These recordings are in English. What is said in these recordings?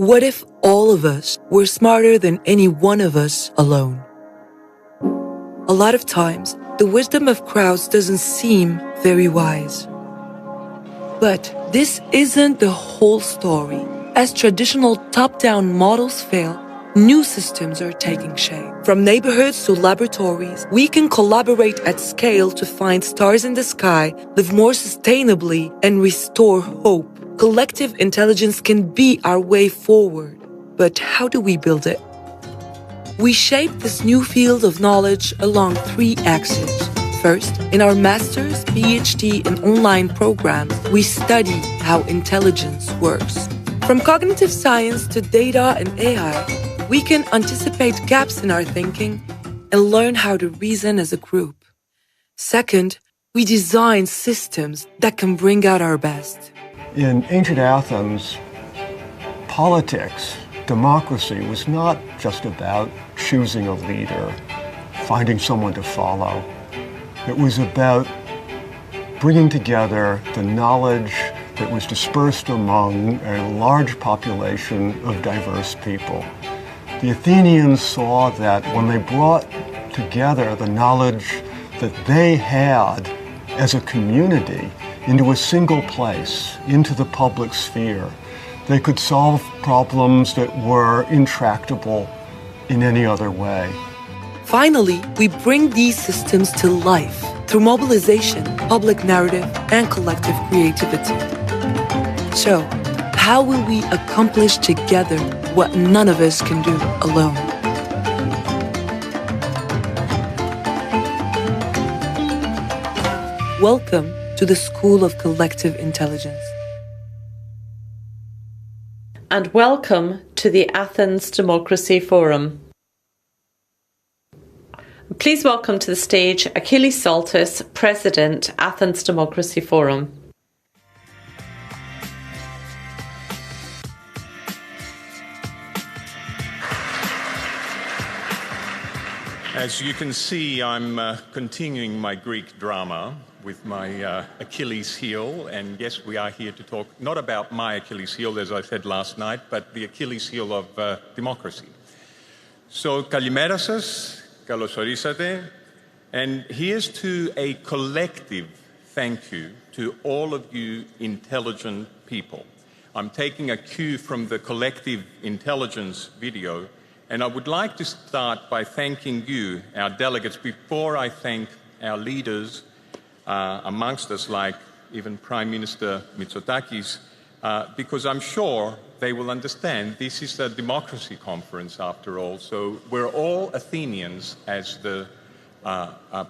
What if all of us were smarter than any one of us alone? A lot of times, the wisdom of crowds doesn't seem very wise. But this isn't the whole story. As traditional top-down models fail, new systems are taking shape. From neighborhoods to laboratories, we can collaborate at scale to find stars in the sky, live more sustainably, and restore hope. Collective intelligence can be our way forward. But how do we build it? We shape this new field of knowledge along 3 axes. First, in our master's, PhD, and online programs, we study how intelligence works. From cognitive science to data and AI, we can anticipate gaps in our thinking and learn how to reason as a group. Second, we design systems that can bring out our best. In ancient Athens, politics, democracy was not just about choosing a leader, finding someone to follow. It was about bringing together the knowledge that was dispersed among a large population of diverse people. The Athenians saw that when they brought together the knowledge that they had as a community into a single place, into the public sphere, they could solve problems that were intractable in any other way. Finally, we bring these systems to life through mobilization, public narrative, and collective creativity. So, how will we accomplish together what none of us can do alone? Welcome to the School of Collective Intelligence. And welcome to the Athens Democracy Forum. Please welcome to the stage Achilles Tsaltas, President, Athens Democracy Forum. As you can see, I'm continuing my Greek drama with my Achilles heel, and yes, we are here to talk not about my Achilles heel, as I said last night, but the Achilles heel of democracy. So, kalimera σας. Καλώς ορίσατε. And here's to a collective thank you to all of you intelligent people. I'm taking a cue from the collective intelligence video, and I would like to start by thanking you, our delegates, before I thank our leaders amongst us, like even Prime Minister Mitsotakis, because I'm sure they will understand this is a democracy conference after all, so we're all Athenians, as the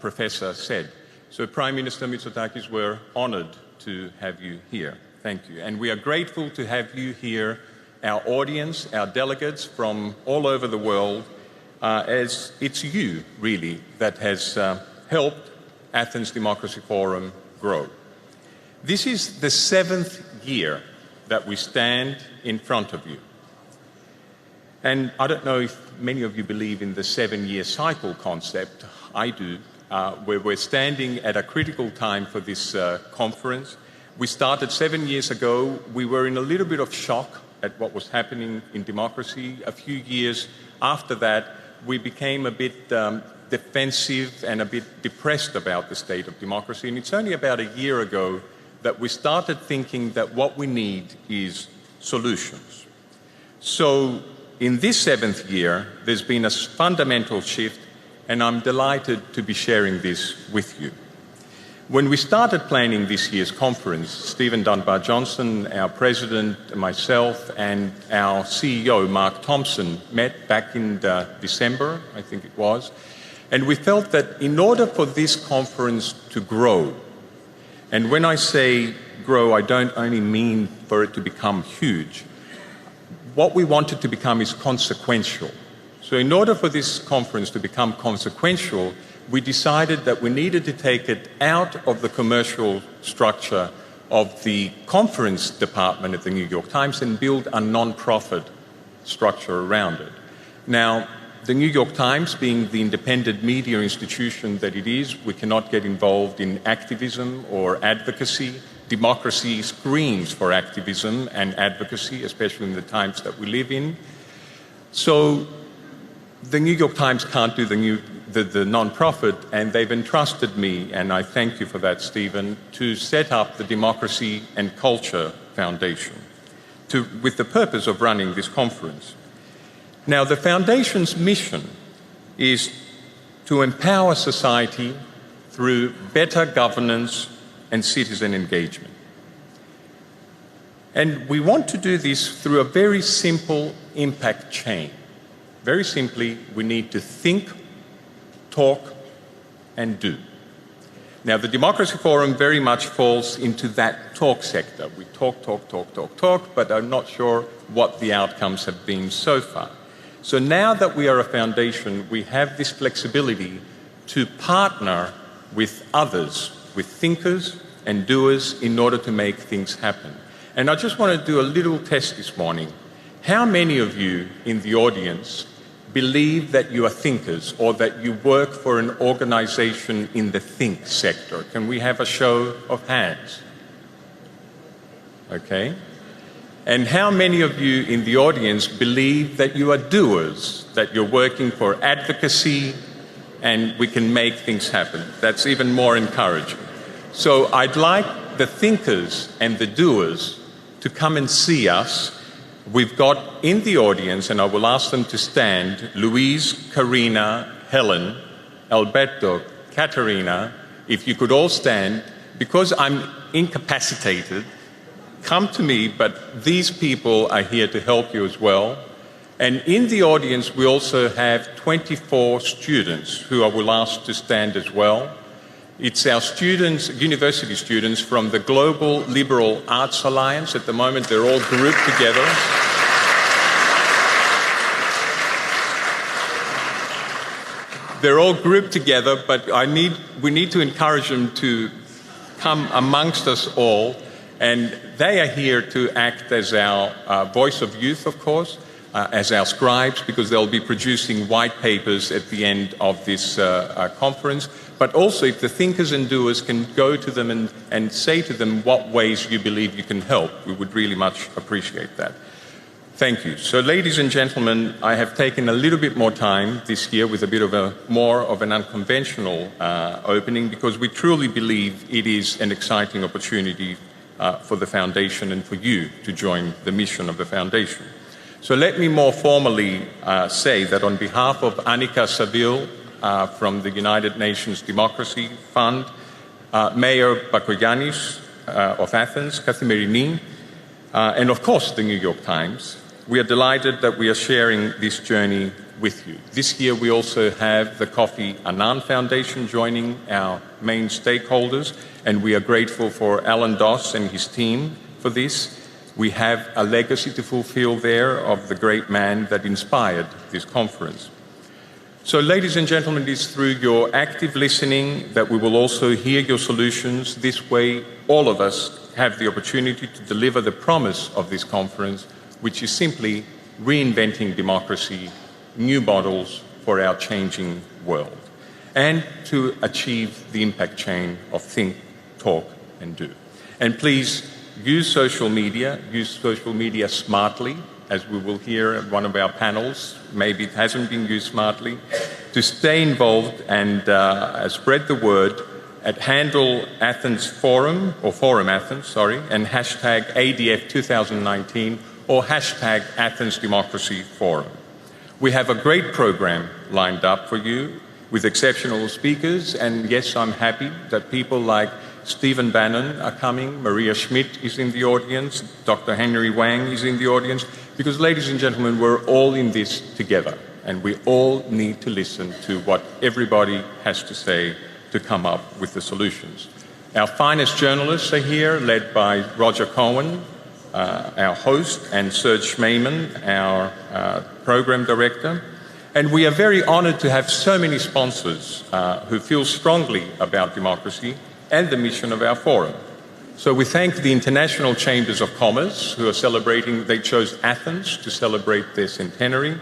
professor said. So Prime Minister Mitsotakis, we're honored to have you here. Thank you. And we are grateful to have you here, our audience, our delegates from all over the world, as it's you, really, that has helped Athens Democracy Forum grow. This is the 7th year that we stand in front of you. And I don't know if many of you believe in the 7-year cycle concept. I do, where we're standing at a critical time for this conference. We started 7 years ago. We were in a little bit of shock at what was happening in democracy. A few years after that, we became a bit defensive and a bit depressed about the state of democracy. And it's only about a year ago that we started thinking that what we need is solutions. So in this 7th year, there's been a fundamental shift, and I'm delighted to be sharing this with you. When we started planning this year's conference, Stephen Dunbar-Johnson, our president, myself, and our CEO, Mark Thompson, met back in December, I think it was, and we felt that in order for this conference to grow, and when I say grow, I don't only mean for it to become huge. What we want it to become is consequential. So in order for this conference to become consequential, we decided that we needed to take it out of the commercial structure of the conference department at the New York Times and build a non-profit structure around it. Now, the New York Times, being the independent media institution that it is, we cannot get involved in activism or advocacy democracy screams for activism and advocacy, especially in the times that we live in. So the New York Times can't do the non-profit, and they've entrusted me, and I thank you for that, Stephen, to set up the Democracy and Culture Foundation with the purpose of running this conference. Now, the Foundation's mission is to empower society through better governance and citizen engagement. And we want to do this through a very simple impact chain. Very simply, we need to think, talk, and do. Now, the Democracy Forum very much falls into that talk sector. We talk, but I'm not sure what the outcomes have been so far. So now that we are a foundation, we have this flexibility to partner with others, with thinkers and doers, in order to make things happen. And I just want to do a little test this morning. How many of you in the audience believe that you are thinkers or that you work for an organization in the think sector? Can we have a show of hands? Okay. And how many of you in the audience believe that you are doers, that you're working for advocacy and we can make things happen? That's even more encouraging. So I'd like the thinkers and the doers to come and see us. We've got in the audience, and I will ask them to stand, Louise, Karina, Helen, Alberto, Katerina. If you could all stand, because I'm incapacitated, come to me, but these people are here to help you as well. And in the audience, we also have 24 students who I will ask to stand as well. It's our students, university students from the Global Liberal Arts Alliance. At the moment, they're all grouped together. They're all grouped together, but we need to encourage them to come amongst us all. And they are here to act as our voice of youth, of course, as our scribes, because they'll be producing white papers at the end of this conference. But also, if the thinkers and doers can go to them and say to them what ways you believe you can help, we would really much appreciate that. Thank you. So, ladies and gentlemen, I have taken a little bit more time this year with a bit of more of an unconventional opening, because we truly believe it is an exciting opportunity for the Foundation and for you to join the mission of the Foundation. So let me more formally say that on behalf of Annika Saville from the United Nations Democracy Fund, Mayor Bakoyannis of Athens, Kathimerini, and of course the New York Times, we are delighted that we are sharing this journey with you. This year we also have the Kofi Annan Foundation joining our main stakeholders, and we are grateful for Alan Doss and his team for this. We have a legacy to fulfill there of the great man that inspired this conference. So, ladies and gentlemen, it is through your active listening that we will also hear your solutions. This way, all of us have the opportunity to deliver the promise of this conference, which is simply reinventing democracy, new models for our changing world, and to achieve the impact chain of think, talk, and do. And please, use social media smartly, as we will hear at one of our panels. Maybe it hasn't been used smartly. To stay involved and spread the word at handle Athens Forum, or Forum Athens, sorry, and hashtag ADF 2019, or hashtag Athens Democracy Forum. We have a great program lined up for you with exceptional speakers, and yes, I'm happy that people like Stephen Bannon are coming, Maria Schmidt is in the audience, Dr. Henry Wang is in the audience, because, ladies and gentlemen, we're all in this together, and we all need to listen to what everybody has to say to come up with the solutions. Our finest journalists are here, led by Roger Cohen, our host, and Serge Schmeiman, our program director. And we are very honored to have so many sponsors who feel strongly about democracy and the mission of our forum. So we thank the International Chambers of Commerce, who are celebrating, they chose Athens to celebrate their centenary.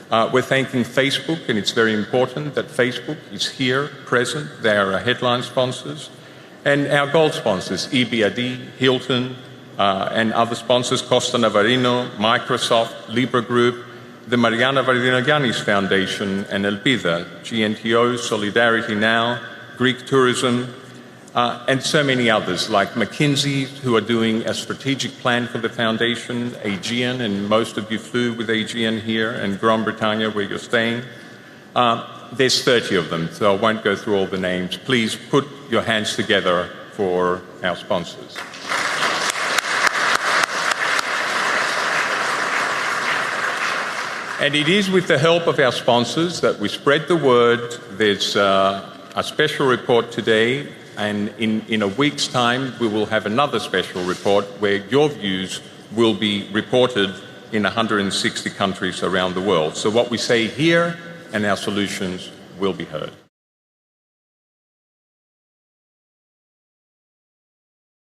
We're thanking Facebook, and it's very important that Facebook is here, present. They are our headline sponsors. And our gold sponsors, EBRD, Hilton, and other sponsors, Costa Navarino, Microsoft, Libra Group, the Mariana Varadinogiannis Foundation, and Elpida, GNTO, Solidarity Now, Greek Tourism, and so many others like McKinsey, who are doing a strategic plan for the foundation, Aegean, and most of you flew with Aegean here, and Gran Bretagne, where you're staying. There's 30 of them, so I won't go through all the names. Please put your hands together for our sponsors. And it is with the help of our sponsors that we spread the word. There's a special report today, and in a week's time we will have another special report where your views will be reported in 160 countries around the world. So what we say here and our solutions will be heard.